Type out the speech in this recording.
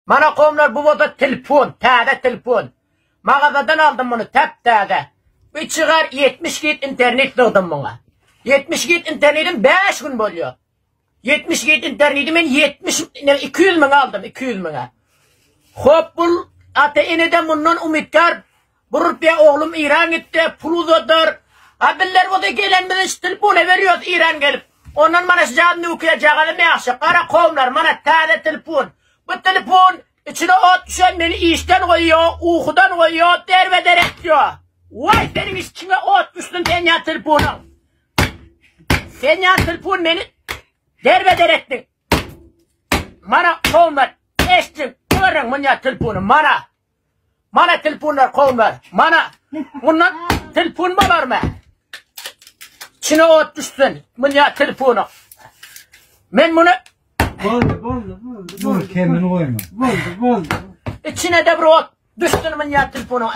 Mana komlar bu boda telefon, täze telefon. Mağazadan aldım bunu tep täze. Bir çıgar 70 git internet dıgdım buna. 70 git internetim 5 gün boluyor. 70 git interneti men 200 ming aldım 200 minge. Hop bul ata eneden bundan umidkar. Burup ya oğlum İran gitti, pulu uzadır. Abiller o da gelen birinci telefonu veriyoruz İran gelip. Ondan bana sıcağını okuyacağını mı yaxşı? Kara kovlar bana täze telefon. Bu telefon içine ot düşen beni işten koyuyor, uykudan koyuyor, derbederek diyor. Vay benim içine ot düştün sen ya telefonun. Sen ya telefon beni derbederektin. Bana kovlar eştin, görün bunu ya telefonu bana. Mana telefonlar kovlar, mana. Bundan telefon var mı? İçine ot düşsün, bunu ya telefonu. Ben bunu Dur kendini koyma. İçine de bir ot düştün mü ya telefonu.